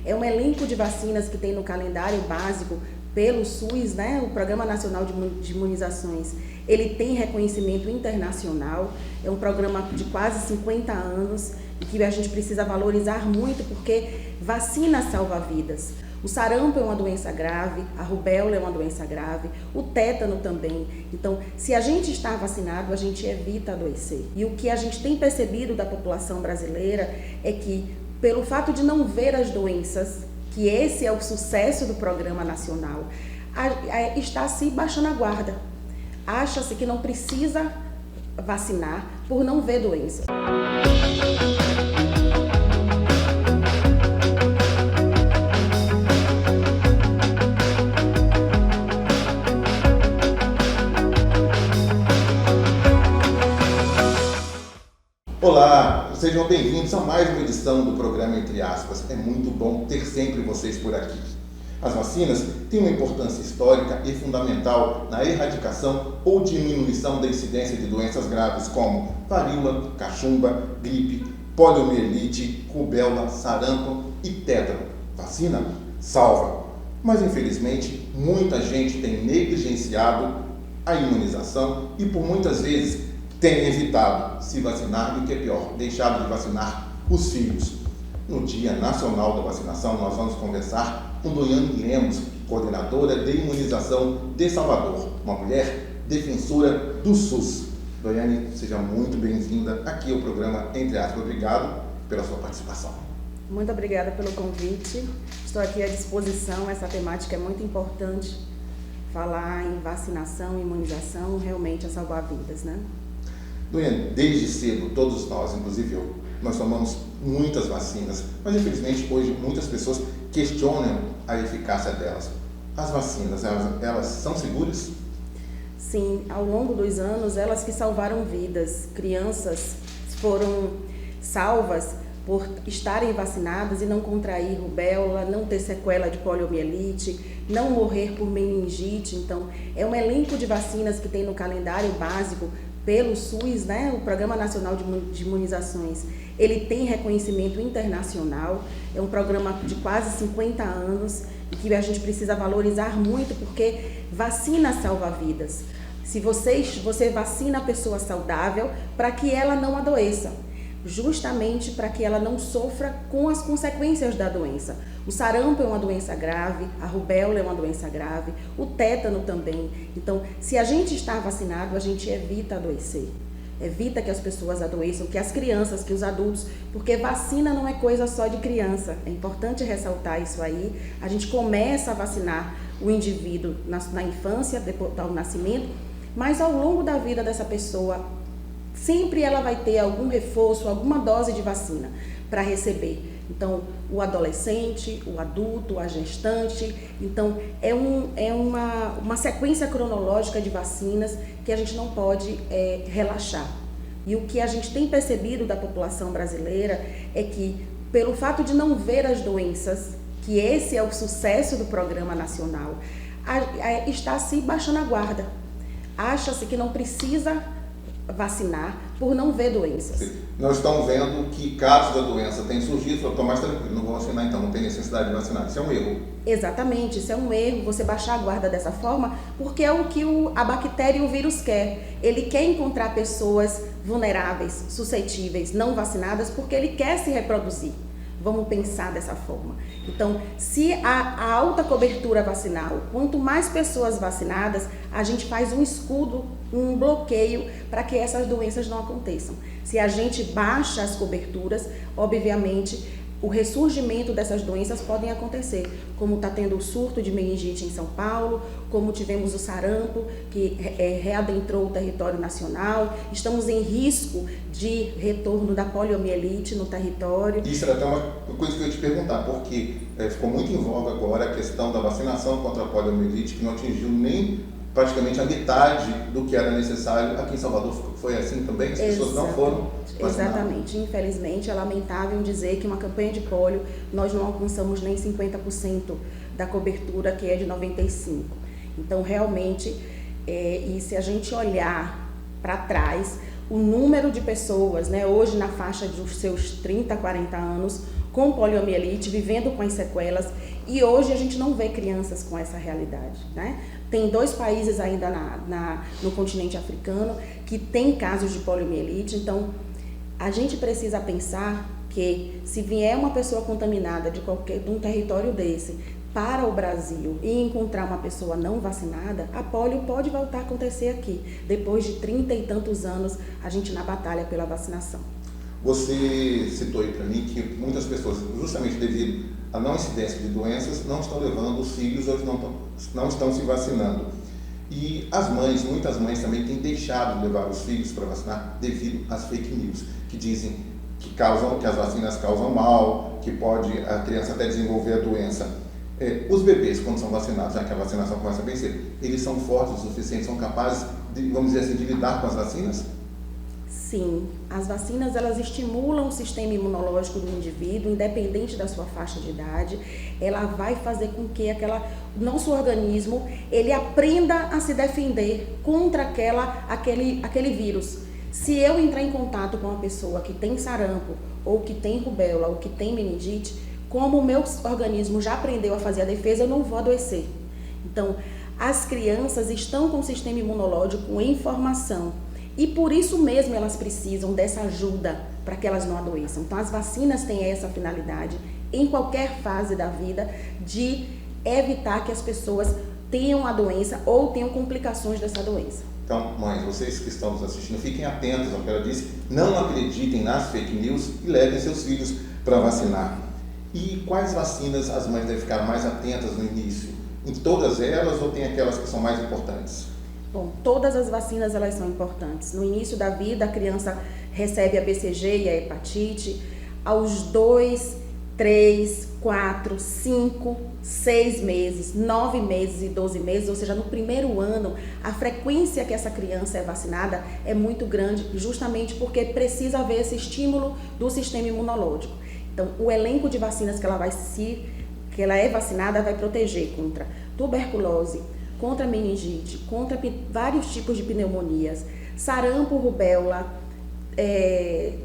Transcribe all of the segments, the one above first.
é um elenco de vacinas que tem no calendário básico pelo SUS, né, o Programa Nacional de Imunizações. Ele tem reconhecimento internacional, é um programa de quase 50 anos e que a gente precisa valorizar muito porque vacina salva vidas. O sarampo é uma doença grave, a rubéola é uma doença grave, o tétano também. Então, se a gente está vacinado, a gente evita adoecer. E o que a gente tem percebido da população brasileira é que, pelo fato de não ver as doenças, que esse é o sucesso do Programa Nacional, está se baixando a guarda. Acha-se que não precisa vacinar por não ver doenças. Olá, sejam bem-vindos a mais uma edição do programa Entre Aspas. É muito bom ter sempre vocês por aqui. As vacinas têm uma importância histórica e fundamental na erradicação ou diminuição da incidência de doenças graves como varíola, cachumba, gripe, poliomielite, rubéola, sarampo e tétano. Vacina salva, mas infelizmente muita gente tem negligenciado a imunização e por muitas vezes tem evitado se vacinar e, o que é pior, deixado de vacinar os filhos. No Dia Nacional da Vacinação, nós vamos conversar com Doiane Lemos, coordenadora de imunização de Salvador, uma mulher defensora do SUS. Doiane, seja muito bem-vinda aqui ao programa Entre Aspas. Obrigado pela sua participação. Muito obrigada pelo convite. Estou aqui à disposição. Essa temática é muito importante. Falar em vacinação, imunização, realmente é salvar vidas, né? Doiane, desde cedo, todos nós, inclusive eu, nós tomamos muitas vacinas, mas infelizmente hoje muitas pessoas questionam a eficácia delas. As vacinas, elas são seguras? Sim, ao longo dos anos, elas que salvaram vidas. Crianças foram salvas por estarem vacinadas e não contrair rubéola, não ter sequela de poliomielite, não morrer por meningite. Então, é um elenco de vacinas que tem no calendário básico pelo SUS, né, o Programa Nacional de Imunizações. Ele tem reconhecimento internacional, é um programa de quase 50 anos e que a gente precisa valorizar muito porque vacina salva vidas. Se você vacina a pessoa saudável para que ela não adoeça, justamente para que ela não sofra com as consequências da doença. O sarampo é uma doença grave, a rubéola é uma doença grave, o tétano também. Então, se a gente está vacinado, a gente evita adoecer. Evita que as pessoas adoeçam, que as crianças, que os adultos, porque vacina não é coisa só de criança. É importante ressaltar isso aí. A gente começa a vacinar o indivíduo na infância, depois do nascimento, mas ao longo da vida dessa pessoa, sempre ela vai ter algum reforço, alguma dose de vacina para receber. Então, o adolescente, o adulto, a gestante. Então, é uma sequência cronológica de vacinas que a gente não pode relaxar. E o que a gente tem percebido da população brasileira é que, pelo fato de não ver as doenças, que esse é o sucesso do Programa Nacional, está se baixando a guarda. Acha-se que não precisa vacinar por não ver doenças. Sim. Nós estamos vendo que casos da doença têm surgido, eu estou mais tranquilo, não vou vacinar então, não tem necessidade de vacinar. Isso é um erro. Exatamente, isso é um erro, você baixar a guarda dessa forma, porque é o que a bactéria e o vírus quer. Ele quer encontrar pessoas vulneráveis, suscetíveis, não vacinadas, porque ele quer se reproduzir. Vamos pensar dessa forma. Então, se a alta cobertura vacinal, quanto mais pessoas vacinadas, a gente faz um escudo, um bloqueio para que essas doenças não aconteçam. Se a gente baixa as coberturas, obviamente, o ressurgimento dessas doenças podem acontecer, como está tendo o surto de meningite em São Paulo, como tivemos o sarampo, que readentrou o território nacional, estamos em risco de retorno da poliomielite no território. Isso era até uma coisa que eu ia te perguntar, porque ficou muito em voga agora a questão da vacinação contra a poliomielite, que não atingiu nem praticamente a metade do que era necessário. Aqui em Salvador foi assim também? As pessoas não foram vacinadas? Exatamente. Infelizmente, é lamentável dizer que uma campanha de pólio nós não alcançamos nem 50% da cobertura, que é de 95%. Então, realmente, e se a gente olhar para trás, o número de pessoas, né, hoje na faixa dos seus 30, 40 anos, com poliomielite, vivendo com as sequelas, e hoje a gente não vê crianças com essa realidade, né? Tem 2 países ainda no continente africano que tem casos de poliomielite, então a gente precisa pensar que se vier uma pessoa contaminada de um território desse para o Brasil e encontrar uma pessoa não vacinada, a polio pode voltar a acontecer aqui, depois de 30 e tantos anos a gente na batalha pela vacinação. Você citou aí para mim que muitas pessoas, justamente devido à não incidência de doenças, não estão levando os filhos ou não estão se vacinando. E as mães, muitas mães também têm deixado de levar os filhos para vacinar devido às fake news, que dizem que as vacinas causam mal, que pode a criança até desenvolver a doença. Os bebês, quando são vacinados, já que a vacinação começa bem cedo, eles são fortes o suficiente, são capazes, vamos dizer assim, de lidar com as vacinas? Sim, as vacinas elas estimulam o sistema imunológico do indivíduo, independente da sua faixa de idade. Ela vai fazer com que nosso organismo ele aprenda a se defender contra aquele vírus. Se eu entrar em contato com uma pessoa que tem sarampo, ou que tem rubéola, ou que tem meningite, como o meu organismo já aprendeu a fazer a defesa, eu não vou adoecer. Então, as crianças estão com o sistema imunológico em formação. E por isso mesmo elas precisam dessa ajuda para que elas não adoeçam. Então as vacinas têm essa finalidade, em qualquer fase da vida, de evitar que as pessoas tenham a doença ou tenham complicações dessa doença. Então, mães, vocês que estão nos assistindo, fiquem atentos ao que ela disse, não acreditem nas fake news e levem seus filhos para vacinar. E quais vacinas as mães devem ficar mais atentas no início? Em todas elas ou tem aquelas que são mais importantes? Bom, todas as vacinas elas são importantes. No início da vida, a criança recebe a BCG e a hepatite. Aos 2, 3, 4, 5, 6 meses, 9 meses e 12 meses, ou seja, no primeiro ano, a frequência que essa criança é vacinada é muito grande, justamente porque precisa haver esse estímulo do sistema imunológico. Então, o elenco de vacinas que ela é vacinada vai proteger contra tuberculose, contra meningite, contra vários tipos de pneumonias, sarampo, rubéola,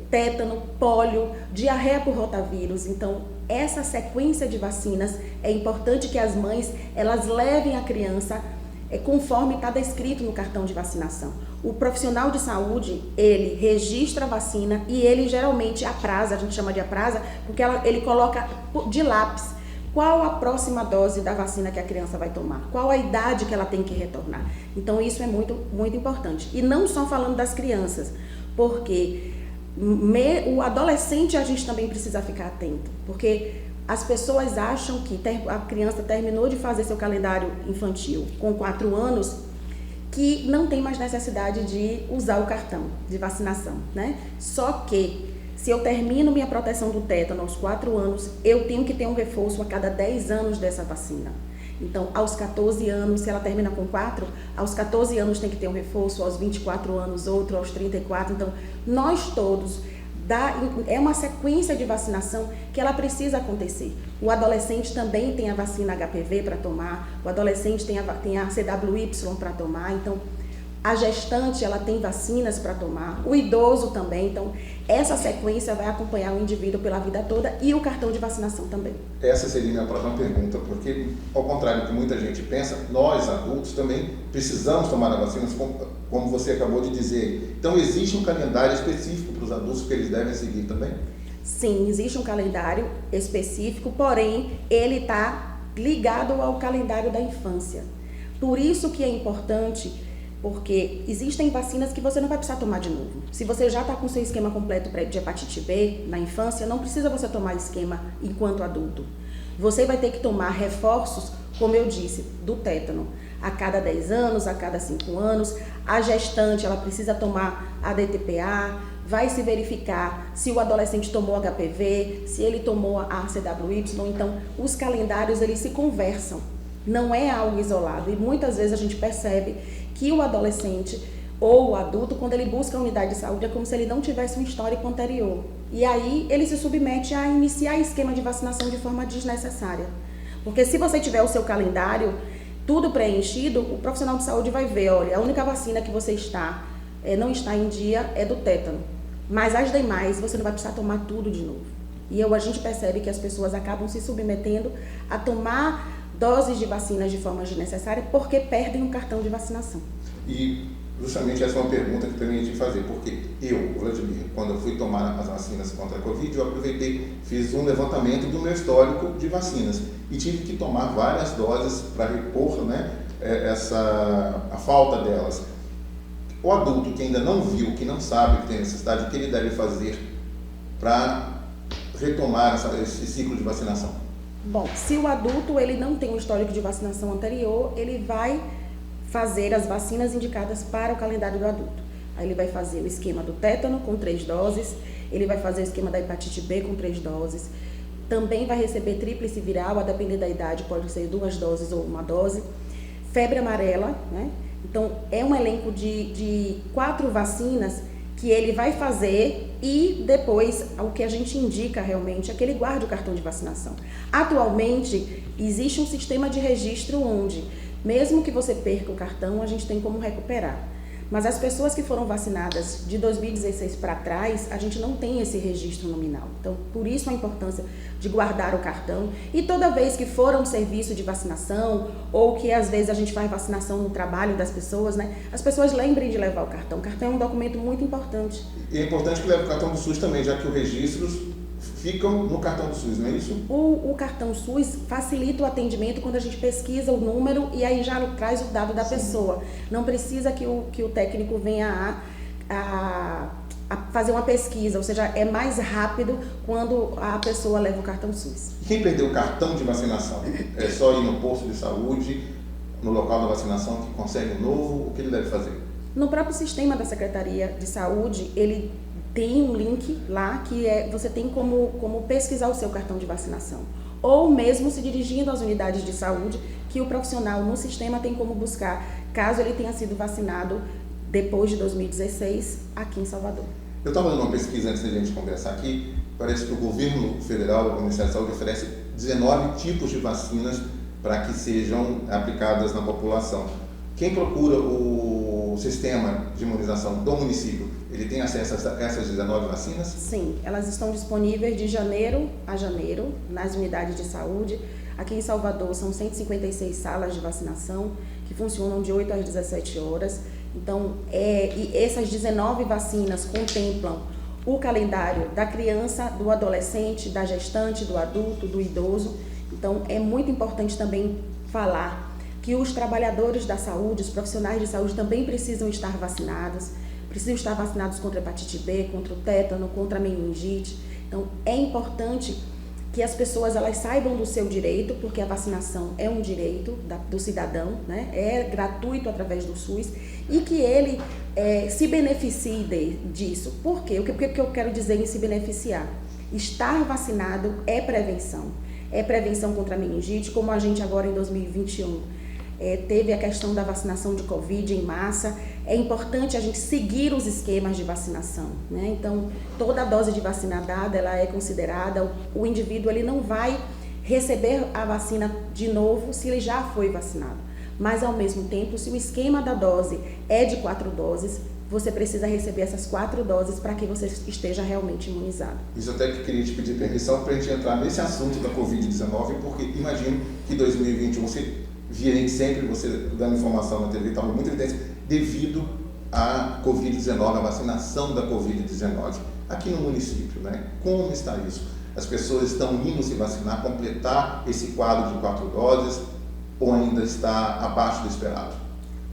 tétano, pólio, diarreia por rotavírus. Então, essa sequência de vacinas é importante que as mães elas levem a criança conforme está descrito no cartão de vacinação. O profissional de saúde, ele registra a vacina e ele geralmente apraza, a gente chama de apraza, porque ele coloca de lápis qual a próxima dose da vacina que a criança vai tomar, qual a idade que ela tem que retornar. Então isso é muito, muito importante. E não só falando das crianças, porque o adolescente a gente também precisa ficar atento, porque as pessoas acham que a criança terminou de fazer seu calendário infantil com 4 anos, que não tem mais necessidade de usar o cartão de vacinação, né? Só que se eu termino minha proteção do tétano aos 4 anos, eu tenho que ter um reforço a cada 10 anos dessa vacina. Então, aos 14 anos, se ela termina com 4, aos 14 anos tem que ter um reforço, aos 24 anos outro, aos 34. Então, nós todos, é uma sequência de vacinação que ela precisa acontecer. O adolescente também tem a vacina HPV para tomar, o adolescente tem a CWY para tomar, então a gestante ela tem vacinas para tomar, o idoso também, então essa sequência vai acompanhar o indivíduo pela vida toda e o cartão de vacinação também. Essa seria a minha próxima pergunta, porque ao contrário do que muita gente pensa, nós adultos também precisamos tomar a vacina, como você acabou de dizer. Então existe um calendário específico para os adultos que eles devem seguir também? Sim, existe um calendário específico, porém ele está ligado ao calendário da infância. Por isso que é importante, porque existem vacinas que você não vai precisar tomar de novo. Se você já está com seu esquema completo de hepatite B na infância, não precisa você tomar esquema enquanto adulto. Você vai ter que tomar reforços, como eu disse, do tétano, a cada 10 anos, a cada 5 anos. A gestante, ela precisa tomar a DTPA, vai se verificar se o adolescente tomou HPV, se ele tomou a CWY. Então, os calendários, eles se conversam. Não é algo isolado. E muitas vezes a gente percebe que o adolescente ou o adulto, quando ele busca a unidade de saúde, é como se ele não tivesse um histórico anterior. E aí ele se submete a iniciar esquema de vacinação de forma desnecessária. Porque se você tiver o seu calendário tudo preenchido, o profissional de saúde vai ver, olha, a única vacina que você não está em dia é do tétano. Mas as demais você não vai precisar tomar tudo de novo. E a gente percebe que as pessoas acabam se submetendo a tomar doses de vacinas de forma desnecessária porque perdem o cartão de vacinação. E justamente essa é uma pergunta que também a gente fazer, porque eu, Vladimir, quando eu fui tomar as vacinas contra a Covid, eu aproveitei, fiz um levantamento do meu histórico de vacinas e tive que tomar várias doses para repor, né, a falta delas. O adulto que ainda não viu, que não sabe que tem necessidade, o que ele deve fazer para retomar esse ciclo de vacinação? Bom, se o adulto ele não tem um histórico de vacinação anterior, ele vai fazer as vacinas indicadas para o calendário do adulto. Aí ele vai fazer o esquema do tétano com 3 doses, ele vai fazer o esquema da hepatite B com 3 doses, também vai receber tríplice viral, a depender da idade, pode ser 2 doses ou 1 dose, febre amarela, né? Então é um elenco de 4 vacinas que ele vai fazer e depois o que a gente indica realmente é que ele guarde o cartão de vacinação. Atualmente existe um sistema de registro onde, mesmo que você perca o cartão, a gente tem como recuperar. Mas as pessoas que foram vacinadas de 2016 para trás, a gente não tem esse registro nominal. Então, por isso a importância de guardar o cartão. E toda vez que for a um serviço de vacinação, ou que às vezes a gente faz vacinação no trabalho das pessoas, né? As pessoas lembrem de levar o cartão. O cartão é um documento muito importante. E é importante que leve o cartão do SUS também, já que os registros ficam no cartão do SUS, não é isso? O cartão SUS facilita o atendimento quando a gente pesquisa o número e aí já traz o dado da pessoa. Não precisa que o técnico venha a fazer uma pesquisa, ou seja, é mais rápido quando a pessoa leva o cartão SUS. Quem perdeu o cartão de vacinação, é só ir no posto de saúde, no local da vacinação, que consegue um novo, o que ele deve fazer? No próprio sistema da Secretaria de Saúde, ele tem um link lá que você tem como pesquisar o seu cartão de vacinação. Ou mesmo se dirigindo às unidades de saúde, que o profissional no sistema tem como buscar, caso ele tenha sido vacinado depois de 2016 aqui em Salvador. Eu estava dando uma pesquisa antes da gente conversar aqui, parece que o governo federal, o Ministério da Saúde, oferece 19 tipos de vacinas para que sejam aplicadas na população. Quem procura o sistema de imunização do município, ele tem acesso a essas 19 vacinas? Sim, elas estão disponíveis de janeiro a janeiro nas unidades de saúde. Aqui em Salvador são 156 salas de vacinação que funcionam de 8 às 17 horas. Então, e essas 19 vacinas contemplam o calendário da criança, do adolescente, da gestante, do adulto, do idoso. Então, é muito importante também falar que os trabalhadores da saúde, os profissionais de saúde também precisam estar vacinados contra a hepatite B, contra o tétano, contra a meningite. Então, é importante que as pessoas elas saibam do seu direito, porque a vacinação é um direito do cidadão, né? É gratuito através do SUS, e que ele se beneficie disso. Por quê? O que eu quero dizer em se beneficiar? Estar vacinado é prevenção. É prevenção contra a meningite, como a gente agora em 2021 teve a questão da vacinação de Covid em massa. É importante a gente seguir os esquemas de vacinação, né? Então, toda a dose de vacina dada, ela é considerada, o indivíduo ele não vai receber a vacina de novo se ele já foi vacinado. Mas, ao mesmo tempo, se o esquema da dose é de 4 doses, você precisa receber essas 4 doses para que você esteja realmente imunizado. Isso até que queria te pedir permissão para a gente entrar nesse assunto da Covid-19, porque imagino que 2021 você via sempre você dando informação na TV, estava muito evidente, devido à Covid-19, a vacinação da Covid-19 aqui no município, né? Como está isso? As pessoas estão indo se vacinar, completar esse quadro de 4 doses ou ainda está abaixo do esperado?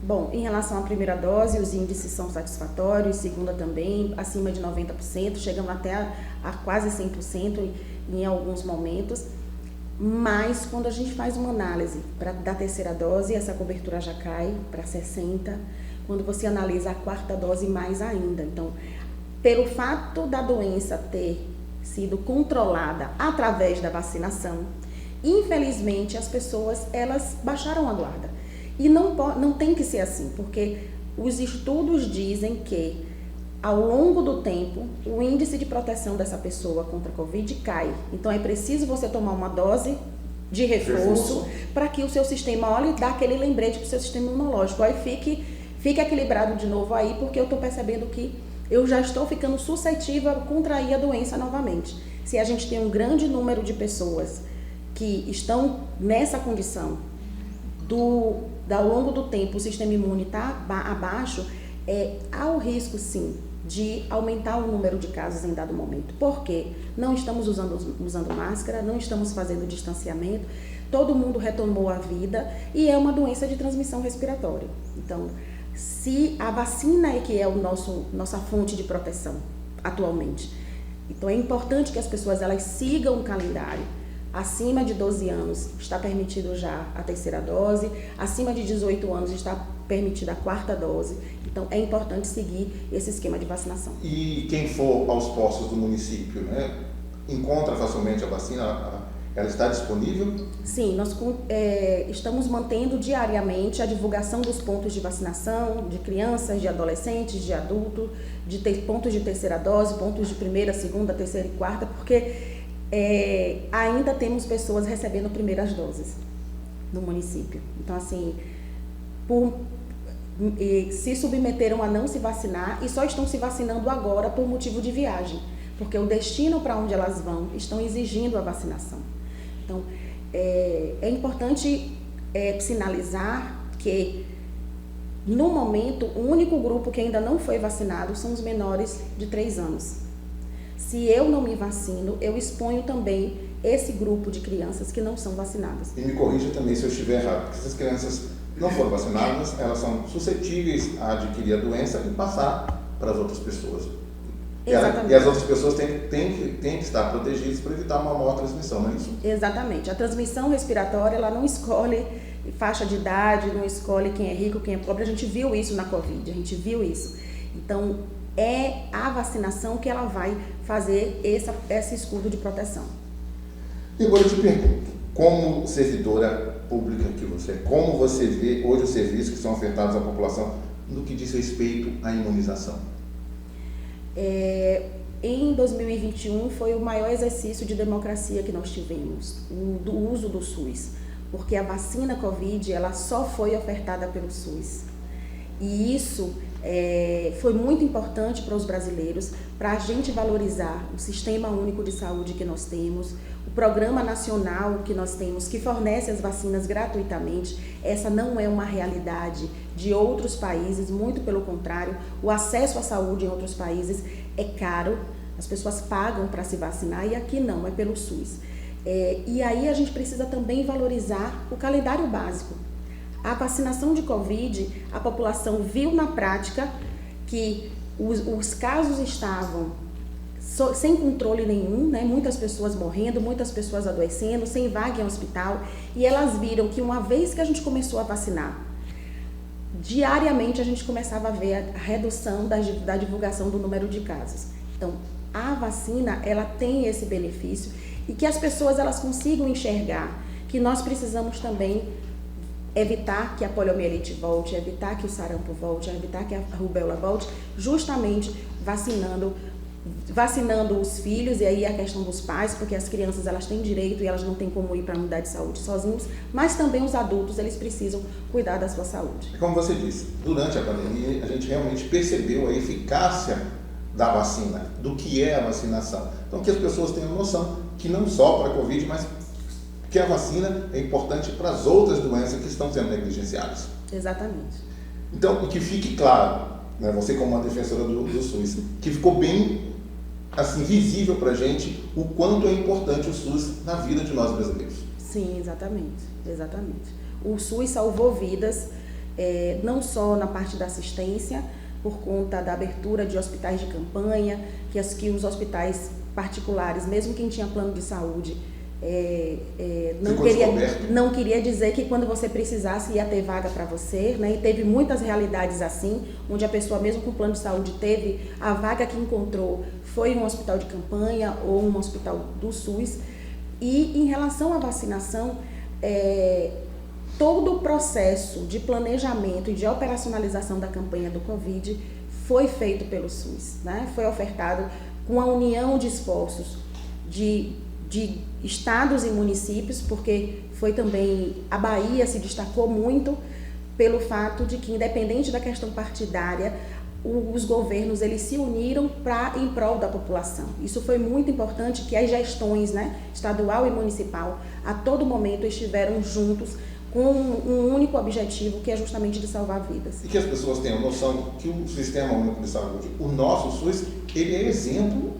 Bom, em relação à primeira dose, os índices são satisfatórios, segunda também, acima de 90%, chegando até a quase 100% em alguns momentos. Mas quando a gente faz uma análise da terceira dose, essa cobertura já cai para 60%. Quando você analisa a 4ª dose, mais ainda. Então, pelo fato da doença ter sido controlada através da vacinação, infelizmente as pessoas elas baixaram a guarda. E não tem que ser assim, porque os estudos dizem que ao longo do tempo, o índice de proteção dessa pessoa contra a Covid cai. Então, é preciso você tomar uma dose de reforço para que o seu sistema, olhe, dá aquele lembrete para o seu sistema imunológico. Aí fique equilibrado de novo aí, porque eu estou percebendo que eu já estou ficando suscetível a contrair a doença novamente. se a gente tem um grande número de pessoas que estão nessa condição, ao longo do tempo o sistema imune está abaixo, há o risco sim de aumentar o número de casos em dado momento. Por quê? Não estamos usando máscara, não estamos fazendo distanciamento, todo mundo retomou a vida e é uma doença de transmissão respiratória. Então, se a vacina é que é nossa fonte de proteção atualmente, então é importante que as pessoas elas sigam o calendário. Acima de 12 anos está permitido já a terceira dose, acima de 18 anos está permitida a quarta dose. Então é importante seguir esse esquema de vacinação. E quem for aos postos do município, né, encontra facilmente a vacina? Ela está disponível? Sim, nós estamos mantendo diariamente a divulgação dos pontos de vacinação de crianças, de adolescentes, de adultos, pontos de terceira dose, pontos de primeira, segunda, terceira e quarta, porque ainda temos pessoas recebendo primeiras doses no município. Então, assim, se submeteram a não se vacinar e só estão se vacinando agora por motivo de viagem, porque o destino para onde elas vão estão exigindo a vacinação. Então, é importante sinalizar que, no momento, o único grupo que ainda não foi vacinado são os menores de 3 anos. Se eu não me vacino, eu exponho também esse grupo de crianças que não são vacinadas. E me corrija também se eu estiver errado, porque essas crianças não foram vacinadas, elas são suscetíveis a adquirir a doença e passar para as outras pessoas. Exatamente. E as outras pessoas têm que estar protegidas para evitar uma maior transmissão, não é isso? Exatamente. A transmissão respiratória, ela não escolhe faixa de idade, não escolhe quem é rico, quem é pobre. A gente viu isso na Covid, a gente viu isso. Então, é a vacinação que ela vai fazer esse escudo de proteção. E agora eu te pergunto, como servidora pública que você é, como você vê hoje os serviços que são ofertados à população no que diz respeito à imunização? Em 2021 foi o maior exercício de democracia que nós tivemos, do uso do SUS, porque a vacina Covid ela só foi ofertada pelo SUS. E isso foi muito importante para os brasileiros, para a gente valorizar o Sistema Único de Saúde que nós temos, o Programa Nacional que nós temos, que fornece as vacinas gratuitamente. Essa não é uma realidade de outros países, muito pelo contrário, o acesso à saúde em outros países é caro, as pessoas pagam para se vacinar e aqui não, é pelo SUS. E aí a gente precisa também valorizar o calendário básico. A vacinação de Covid, a população viu na prática que os casos estavam sem controle nenhum, né? Muitas pessoas morrendo, muitas pessoas adoecendo, sem vaga em hospital, e elas viram que uma vez que a gente começou a vacinar, diariamente a gente começava a ver a redução da divulgação do número de casos. Então, a vacina, ela tem esse benefício e que as pessoas elas consigam enxergar que nós precisamos também evitar que a poliomielite volte, evitar que o sarampo volte, evitar que a rubéola volte, justamente vacinando os filhos, e aí a questão dos pais, porque as crianças elas têm direito e elas não têm como ir para a unidade de saúde sozinhos, mas também os adultos eles precisam cuidar da sua saúde. Como você disse, durante a pandemia a gente realmente percebeu a eficácia da vacina, do que é a vacinação. Então que as pessoas tenham noção que não só para a Covid, mas que a vacina é importante para as outras doenças que estão sendo negligenciadas. Exatamente. Então, e que fique claro, né, você como uma defensora do SUS, que ficou bem assim, visível para a gente o quanto é importante o SUS na vida de nós brasileiros. Sim, exatamente. O SUS salvou vidas, não só na parte da assistência, por conta da abertura de hospitais de campanha, que os hospitais particulares, mesmo quem tinha plano de saúde, não queria dizer que quando você precisasse ia ter vaga para você, né? E teve muitas realidades assim, onde a pessoa mesmo com plano de saúde teve a vaga que encontrou, foi um hospital de campanha ou um hospital do SUS. E em relação à vacinação, todo o processo de planejamento e de operacionalização da campanha do Covid foi feito pelo SUS, né? Foi ofertado com a união de esforços de estados e municípios, porque foi também, a Bahia se destacou muito pelo fato de que, independente da questão partidária, os governos eles se uniram em prol da população. Isso foi muito importante, que as gestões, né, estadual e municipal, a todo momento estiveram juntos com um único objetivo, que é justamente de salvar vidas. E que as pessoas tenham noção que o Sistema Único de Saúde, o nosso SUS, ele é exemplo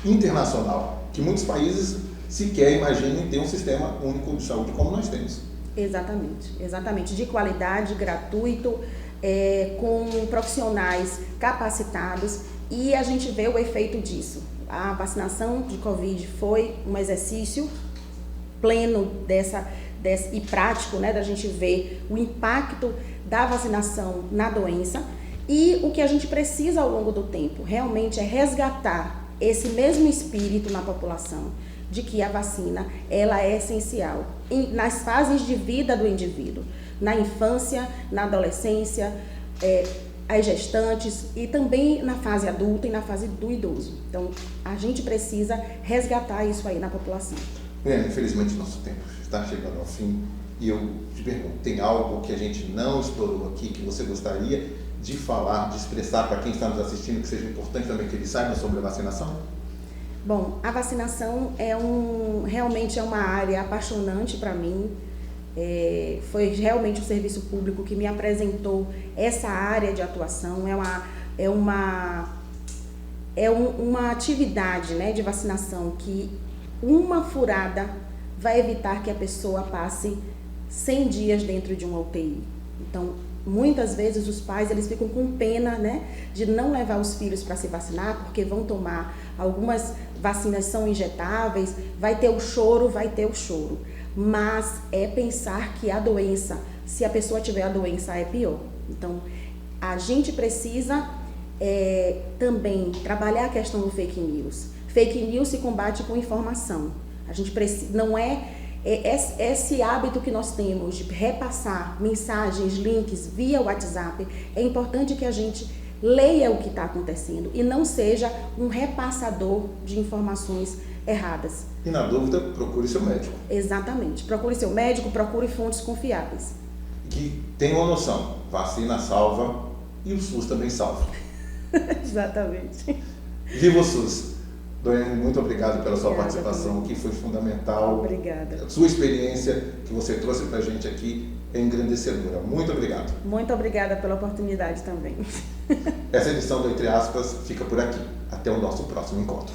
internacional, que muitos países sequer imaginem ter um Sistema Único de Saúde como nós temos. Exatamente, de qualidade, gratuito, com profissionais capacitados, e a gente vê o efeito disso. A vacinação de Covid foi um exercício pleno e prático, né, da gente ver o impacto da vacinação na doença, e o que a gente precisa ao longo do tempo realmente é resgatar esse mesmo espírito na população, de que a vacina ela é essencial nas fases de vida do indivíduo, na infância, na adolescência, as gestantes e também na fase adulta e na fase do idoso. Então, a gente precisa resgatar isso aí na população. Infelizmente, nosso tempo está chegando ao fim e eu te pergunto, tem algo que a gente não explorou aqui que você gostaria de falar, de expressar para quem está nos assistindo, que seja importante também que eles saibam sobre a vacinação? Bom, a vacinação realmente é uma área apaixonante para mim. Foi realmente o serviço público que me apresentou essa área de atuação. É uma atividade, né, de vacinação que uma furada vai evitar que a pessoa passe 100 dias dentro de uma UTI. Então, muitas vezes os pais eles ficam com pena, né, de não levar os filhos para se vacinar, porque vão tomar algumas vacinas são injetáveis, vai ter o choro, mas é pensar que a doença, se a pessoa tiver a doença, é pior. Então, a gente precisa também trabalhar a questão do fake news. Fake news se combate com informação. A gente precisa, não esse hábito que nós temos de repassar mensagens, links via WhatsApp, é importante que a gente leia o que está acontecendo e não seja um repassador de informações erradas. E na dúvida, procure seu médico. Exatamente. Procure seu médico, procure fontes confiáveis. Que tenham noção, vacina salva e o SUS também salva. Exatamente. Viva o SUS! Doiane, muito obrigado pela sua participação, que foi fundamental. Obrigada. A sua experiência que você trouxe para a gente aqui é engrandecedora. Muito obrigado. Muito obrigada pela oportunidade também. Essa edição do Entre Aspas fica por aqui. Até o nosso próximo encontro.